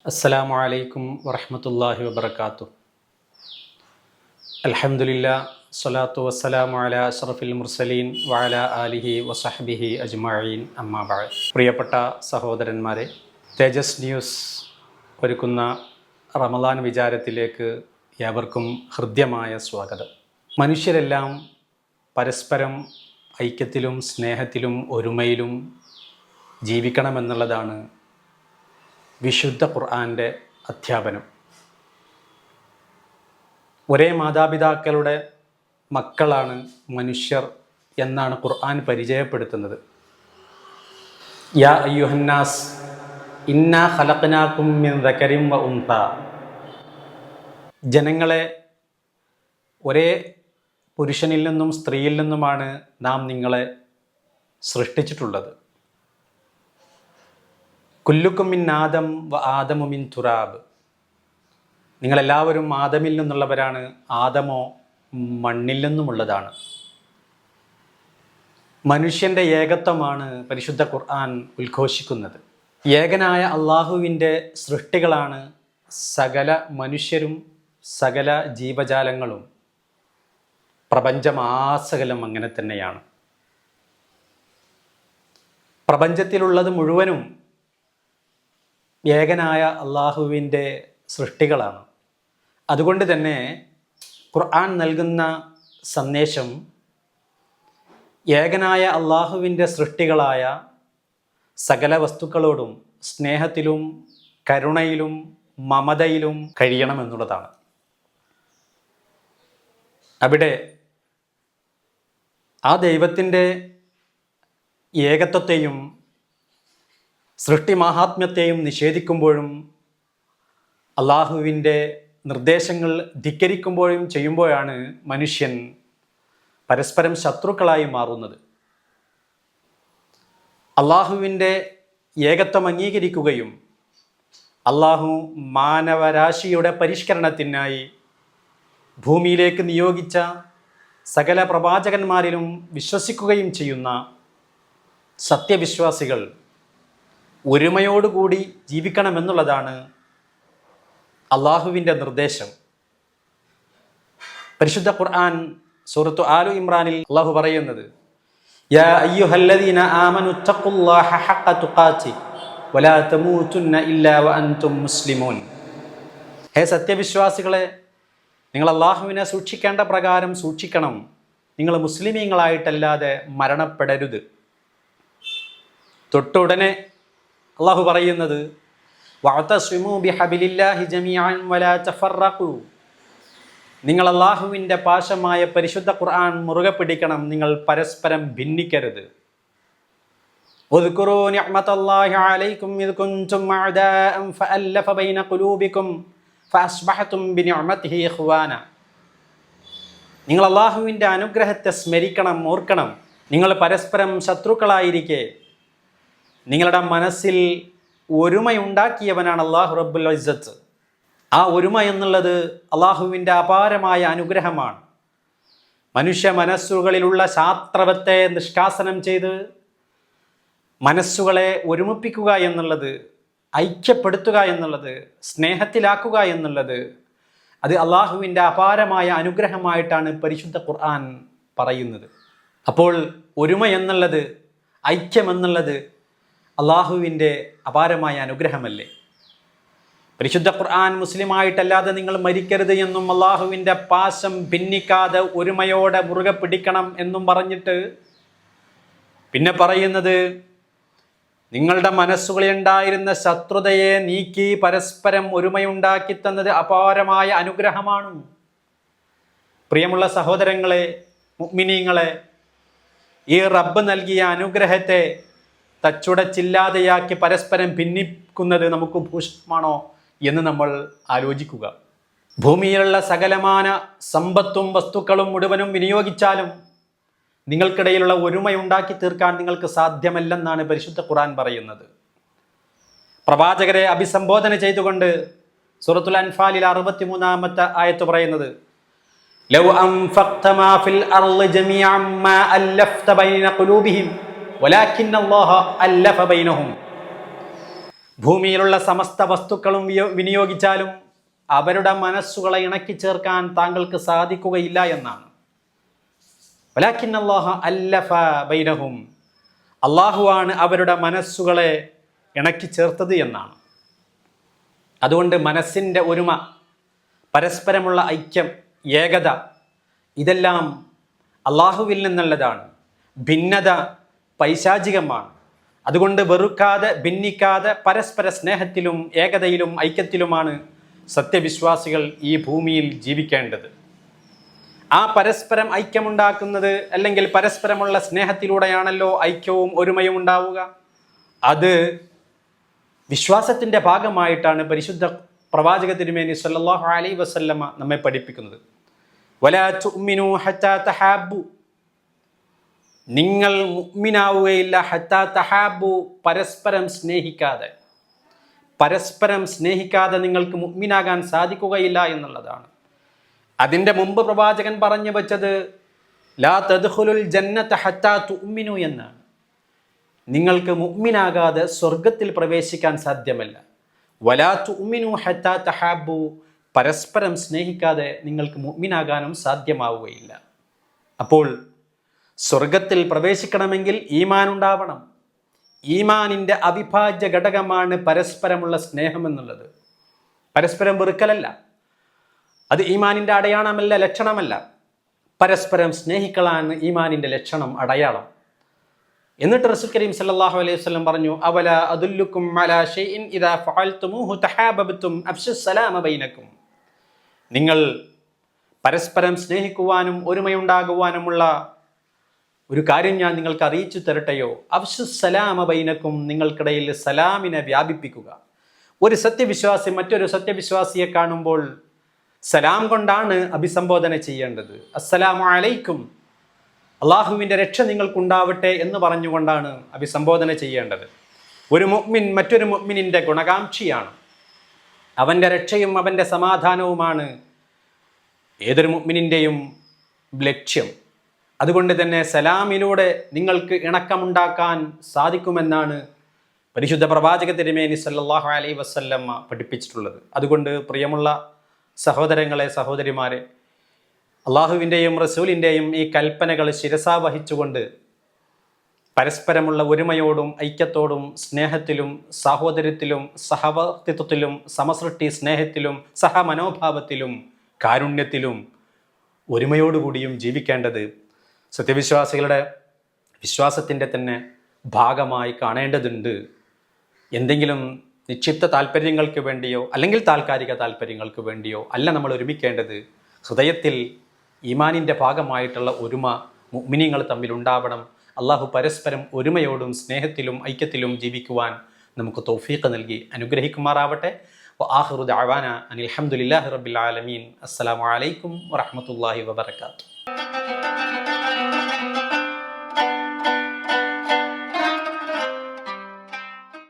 അസ്സലാമു അലൈക്കും വറഹ്മത്തുള്ളാഹി വബറകാതുഹു. അൽഹംദുലില്ലാഹ് സ്വലാത്തു വസ്സലാമു അലാ അഷ്റഫിൽ മുർസലീൻ വഅലാ ആലിഹി വസഹ്ബിഹി അജ്മഈൻ അമ്മാ ബഅദ്. പ്രിയപ്പെട്ട സഹോദരന്മാരെ, തേജസ് ന്യൂസ് ഒരുക്കുന്ന റമദാൻ വിചാരത്തിലേക്ക് ഏവർക്കും ഹൃദ്യമായ സ്വാഗതം. മനുഷ്യരെല്ലാം പരസ്പരം ഐക്യത്തിലും സ്നേഹത്തിലും ഒരുമയിലും ജീവിക്കണമെന്നുള്ളതാണ് വിശുദ്ധ ഖുർആൻ്റെ അധ്യാപനം. ഒരേ മാതാപിതാക്കളുടെ മക്കളാണ് മനുഷ്യർ എന്നാണ് ഖുർആൻ പരിചയപ്പെടുത്തുന്നത്. യാ അയ്യുഹന്നാസ് ഇന്നാ ഖലഖ്നാകും മിൻ ദകരിൻ വ ഉൻത. ജനങ്ങളെ, ഒരേ പുരുഷനിൽ നിന്നും സ്ത്രീയിൽ നിന്നുമാണ് നാം നിങ്ങളെ സൃഷ്ടിച്ചിട്ടുള്ളത്. കുല്ലുക്കും മിൻ ആദം വ ആദമു മിൻ തുറാബ്. നിങ്ങളെല്ലാവരും ആദമിൽ നിന്നുള്ളവരാണ്, ആദമോ മണ്ണിൽ നിന്നുമുള്ളതാണ്. മനുഷ്യൻ്റെ ഏകത്വമാണ് പരിശുദ്ധ ഖുർആൻ ഉദ്ഘോഷിക്കുന്നത്. ഏകനായ അള്ളാഹുവിൻ്റെ സൃഷ്ടികളാണ് സകല മനുഷ്യരും സകല ജീവജാലങ്ങളും. പ്രപഞ്ചമാസകലം അങ്ങനെ തന്നെയാണ്. പ്രപഞ്ചത്തിലുള്ളത് മുഴുവനും ഏകനായ അള്ളാഹുവിൻ്റെ സൃഷ്ടികളാണ്. അതുകൊണ്ട് തന്നെ ഖുർആൻ നൽകുന്ന സന്ദേശം ഏകനായ അള്ളാഹുവിൻ്റെ സൃഷ്ടികളായ സകല വസ്തുക്കളോടും സ്നേഹത്തിലും കരുണയിലും മമതയിലും കഴിയണമെന്നുള്ളതാണ്. അവിടെ ആ ദൈവത്തിൻ്റെ ഏകത്വത്തെയും സൃഷ്ടി മാഹാത്മ്യത്തെയും നിഷേധിക്കുമ്പോഴും അള്ളാഹുവിൻ്റെ നിർദ്ദേശങ്ങൾ ധിക്കരിക്കുമ്പോഴും ചെയ്യുമ്പോഴാണ് മനുഷ്യൻ പരസ്പരം ശത്രുക്കളായി മാറുന്നത്. അള്ളാഹുവിൻ്റെ ഏകത്വം അംഗീകരിക്കുകയും അള്ളാഹു മാനവരാശിയുടെ പരിഷ്കരണത്തിനായി ഭൂമിയിലേക്ക് നിയോഗിച്ച സകല പ്രവാചകന്മാരിലും വിശ്വസിക്കുകയും ചെയ്യുന്ന സത്യവിശ്വാസികൾ ഒരുമയോടുകൂടി ജീവിക്കണമെന്നുള്ളതാണ് അള്ളാഹുവിൻ്റെ നിർദ്ദേശം. പരിശുദ്ധ ഖുർആൻ സൂറത്തു ആലു ഇമ്രാനിൽ അള്ളാഹു പറയുന്നത്, യാ അയ്യുഹല്ലദീന ആമനു തഖുല്ലാഹ ഹഖ തുഖാതി വലാ തമൂതുന്ന ഇല്ലാ വഅൻതും മുസ്ലിമൂൻ. ഹേ സത്യവിശ്വാസികളെ, നിങ്ങൾ അള്ളാഹുവിനെ സൂക്ഷിക്കേണ്ട പ്രകാരം സൂക്ഷിക്കണം. നിങ്ങൾ മുസ്ലിമീങ്ങളായിട്ടല്ലാതെ മരണപ്പെടരുത്. തൊട്ടുടനെ അള്ളാഹു പറയുന്നത്, വഅതസിമു ബിഹബിലില്ലാഹി ജമീഅൻ വലാ തഫറഖു. നിങ്ങൾ അള്ളാഹുവിൻ്റെ പാശമായ പരിശുദ്ധ ഖുർആൻ മുറുകെ പിടിക്കണം, നിങ്ങൾ പരസ്പരം ഭിന്നിക്കരുത്. ഉദ്കുറൂ നിഅമതല്ലാഹി അലൈക്കും ഇദ് കുൻതും അഅദാഅൻ ഫഅല്ലഫ ബൈന ഖുലൂബിക്കും ഫഅസ്ബഹതും ബിനിഅമതിഹി ഇഖ്വാന. നിങ്ങൾ അള്ളാഹുവിൻ്റെ അനുഗ്രഹത്തെ സ്മരിക്കണം, ഓർക്കണം. നിങ്ങൾ പരസ്പരം ശത്രുക്കളായിരിക്കെ നിങ്ങളുടെ മനസ്സിൽ ഒരുമയുണ്ടാക്കിയവനാണ് അള്ളാഹു റബ്ബുൽ ഇസ്സത്ത്. ആ ഒരുമ എന്നുള്ളത് അള്ളാഹുവിൻ്റെ അപാരമായ അനുഗ്രഹമാണ്. മനുഷ്യ മനസ്സുകളിലുള്ള ശാസ്ത്രവത്തെ നിഷ്കാസനം ചെയ്ത് മനസ്സുകളെ ഒരുമിപ്പിക്കുക എന്നുള്ളത്, ഐക്യപ്പെടുത്തുക എന്നുള്ളത്, സ്നേഹത്തിലാക്കുക എന്നുള്ളത്, അത് അള്ളാഹുവിൻ്റെ അപാരമായ അനുഗ്രഹമായിട്ടാണ് പരിശുദ്ധ ഖുർആൻ പറയുന്നത്. അപ്പോൾ ഒരുമ എന്നുള്ളത്, ഐക്യമെന്നുള്ളത് അള്ളാഹുവിൻ്റെ അപാരമായ അനുഗ്രഹമല്ലേ? പരിശുദ്ധ ഖുർആൻ മുസ്ലിമായിട്ടല്ലാതെ നിങ്ങൾ മരിക്കരുത് എന്നും അള്ളാഹുവിൻ്റെ പാശം ഭിന്നിക്കാതെ ഒരുമയോടെ മുറുകെ പിടിക്കണം എന്നും പറഞ്ഞിട്ട് പിന്നെ പറയുന്നത്, നിങ്ങളുടെ മനസ്സുകളിൽ ഉണ്ടായിരുന്ന ശത്രുതയെ നീക്കി പരസ്പരം ഒരുമയുണ്ടാക്കി തന്നത് അപാരമായ അനുഗ്രഹമാണ്. പ്രിയമുള്ള സഹോദരങ്ങളെ, മുഅ്മിനീങ്ങളെ, ഈ റബ്ബ് നൽകിയ അനുഗ്രഹത്തെ തച്ചുടച്ചില്ലാതെയാക്കി പരസ്പരം ഭിന്നിക്കുന്നത് നമുക്ക് ഭൂഷണമാണോ എന്ന് നമ്മൾ ആലോചിക്കുക. ഭൂമിയിലുള്ള സകലമാന സമ്പത്തും വസ്തുക്കളും മുഴുവനും വിനിയോഗിച്ചാലും നിങ്ങൾക്കിടയിലുള്ള ഒരുമയുണ്ടാക്കി തീർക്കാൻ നിങ്ങൾക്ക് സാധ്യമല്ലെന്നാണ് പരിശുദ്ധ ഖുർആൻ പറയുന്നത്. പ്രവാചകരെ അഭിസംബോധന ചെയ്തുകൊണ്ട് സൂറത്തുൽ അൻഫാലിൽ 63-ാമത്തെ ആയത്ത് പറയുന്നത്, ലൗ അൻഫഖ്ത മാ ഫിൽ അർളി ജമീഅൻ മാ അല്ലഫ്ത ബൈന ഖുലൂബിഹിം വലാകിന്ന അല്ലാഹ അല്ലഫ ബൈനഹും. ഭൂമിയിലുള്ള സമസ്ത വസ്തുക്കളും വിനിയോഗിച്ചാലും അവരുടെ മനസ്സുകളെ ഇണക്കി ചേർക്കാൻ താങ്കൾക്ക് സാധിക്കുകയില്ല എന്നാണ്. വലാകിൻ അല്ലാഹ അല്ലഫ ബൈനഹും, അള്ളാഹുവാണ് അവരുടെ മനസ്സുകളെ ഇണക്കി ചേർത്തത് എന്നാണ്. അതുകൊണ്ട് മനസ്സിൻ്റെ ഒരുമ, പരസ്പരമുള്ള ഐക്യം, ഏകത, ഇതെല്ലാം അള്ളാഹുവിൽ നിന്നുള്ളതാണ്. ഭിന്നത പൈശാചികമാണ്. അതുകൊണ്ട് വെറുക്കാതെ ഭിന്നിക്കാതെ പരസ്പര സ്നേഹത്തിലും ഏകതയിലും ഐക്യത്തിലുമാണ് സത്യവിശ്വാസികൾ ഈ ഭൂമിയിൽ ജീവിക്കേണ്ടത്. ആ പരസ്പരം ഐക്യമുണ്ടാക്കുന്നത്, അല്ലെങ്കിൽ പരസ്പരമുള്ള സ്നേഹത്തിലൂടെയാണല്ലോ ഐക്യവും ഒരുമയും ഉണ്ടാവുക. അത് വിശ്വാസത്തിൻ്റെ ഭാഗമായിട്ടാണ് പരിശുദ്ധ പ്രവാചക തിരുമേനി സല്ലല്ലാഹു അലൈഹി വസല്ലമ നമ്മെ പഠിപ്പിക്കുന്നത്. വലാ തുഅ്മിനൂ ഹത്താ തഹാബ്ബു, നിങ്ങൾ മുഅ്മിനാവുകയില്ല ഹത്താ തഹാബ്ബു, പരസ്പരം സ്നേഹിക്കാതെ നിങ്ങൾക്ക് മുഅ്മിനാകാൻ സാധിക്കുകയില്ല എന്നുള്ളതാണ്. അതിൻ്റെ മുമ്പ് പ്രവാചകൻ പറഞ്ഞു വച്ചത് ലാ തദ്ഖുലുൽ ജന്നത ഹത്താ തുഅ്മിനു എന്നാണ്. നിങ്ങൾക്ക് മുഅ്മിനാകാതെ സ്വർഗത്തിൽ പ്രവേശിക്കാൻ സാധ്യമല്ല. വലാ തുഅ്മിനു ഹത്താ തഹാബ്ബു, പരസ്പരം സ്നേഹിക്കാതെ നിങ്ങൾക്ക് മുഅ്മിനാകാനും സാധ്യമാവുകയില്ല. അപ്പോൾ സ്വർഗത്തിൽ പ്രവേശിക്കണമെങ്കിൽ ഈമാൻ ഉണ്ടാവണം. ഈമാനിൻ്റെ അവിഭാജ്യ ഘടകമാണ് പരസ്പരമുള്ള സ്നേഹം എന്നുള്ളത്. പരസ്പരം വെറുക്കലല്ല, അത് ഈമാനിൻ്റെ അടയാളമല്ല, ലക്ഷണമല്ല. പരസ്പരം സ്നേഹിക്കലാണ് ഈമാനിൻ്റെ ലക്ഷണം, അടയാളം. എന്നിട്ട് റസൂൽ കരീം സല്ലല്ലാഹു അലൈഹി വസല്ലം പറഞ്ഞു, അവല അദുല്ലുക്കും അലാ ഷൈഇൻ ഇദാ ഫഅൽതുമൂഹു തഹാബബതും അഫ്ശുസ് സലാമ ബൈനക്കും. നിങ്ങൾ പരസ്പരം സ്നേഹിക്കുവാനും ഒരുമയുണ്ടാകുവാനുമുള്ള ഒരു കാര്യം ഞാൻ നിങ്ങൾക്ക് അറിയിച്ചു തരട്ടെയോ? അഫ്ശുസ് സലാമ ബൈനക്കും, നിങ്ങൾക്കിടയിൽ സലാമിനെ വ്യാപിപ്പിക്കുക. ഒരു സത്യവിശ്വാസി മറ്റൊരു സത്യവിശ്വാസിയെ കാണുമ്പോൾ സലാം കൊണ്ടാണ് അഭിസംബോധന ചെയ്യേണ്ടത്. അസ്സലാമു അലൈക്കും, അള്ളാഹുവിൻ്റെ രക്ഷ നിങ്ങൾക്കുണ്ടാവട്ടെ എന്ന് പറഞ്ഞുകൊണ്ടാണ് അഭിസംബോധന ചെയ്യേണ്ടത്. ഒരു മുഅ്മിൻ മറ്റൊരു മുഅ്മിനിൻ്റെ ഗുണകാംക്ഷിയാണ്. അവൻ്റെ രക്ഷയും അവൻ്റെ സമാധാനവുമാണ് ഏതൊരു മുഅ്മിനിൻ്റെയും ലക്ഷ്യം. അതുകൊണ്ട് തന്നെ സലാമിലൂടെ നിങ്ങൾക്ക് ഇണക്കമുണ്ടാക്കാൻ സാധിക്കുമെന്നാണ് പരിശുദ്ധ പ്രവാചക തിരുമേനി സല്ലല്ലാഹു അലൈഹി വസല്ലമ പഠിപ്പിച്ചിട്ടുള്ളത്. അതുകൊണ്ട് പ്രിയമുള്ള സഹോദരങ്ങളെ, സഹോദരിമാരെ, അള്ളാഹുവിൻ്റെയും റസൂലിൻ്റെയും ഈ കൽപ്പനകൾ ശിരസാ വഹിച്ചുകൊണ്ട് പരസ്പരമുള്ള ഒരുമയോടും ഐക്യത്തോടും സ്നേഹത്തിലും സാഹോദര്യത്തിലും സഹവർത്തിത്വത്തിലും സമസൃഷ്ടി സ്നേഹത്തിലും സഹമനോഭാവത്തിലും കാരുണ്യത്തിലും ഒരുമയോടുകൂടിയും ജീവിക്കേണ്ടത് സത്യവിശ്വാസികളുടെ വിശ്വാസത്തിൻ്റെ തന്നെ ഭാഗമായി കാണേണ്ടതുണ്ട്. എന്തെങ്കിലും നിക്ഷിപ്ത താല്പര്യങ്ങൾക്ക് വേണ്ടിയോ അല്ലെങ്കിൽ താൽക്കാലിക താല്പര്യങ്ങൾക്ക് വേണ്ടിയോ അല്ല നമ്മൾ ഒരുമിക്കേണ്ടത്. ഹൃദയത്തിൽ ഈമാനിൻ്റെ ഭാഗമായിട്ടുള്ള ഒരുമ മുഅ്മിനീങ്ങൾ തമ്മിലുണ്ടാവണം. അള്ളാഹു പരസ്പരം ഒരുമയോടും സ്നേഹത്തിലും ഐക്യത്തിലും ജീവിക്കുവാൻ നമുക്ക് തൗഫീഖ് നൽകി അനുഗ്രഹിക്കുമാറാവട്ടെ. വആഖിറു ദഅവാന അനിൽ ഹംദുലില്ലാഹി റബ്ബിൽ ആലമീൻ. അസ്സലാമു അലൈക്കും വറഹ്മത്തുള്ളാഹി വബറകാതുഹു.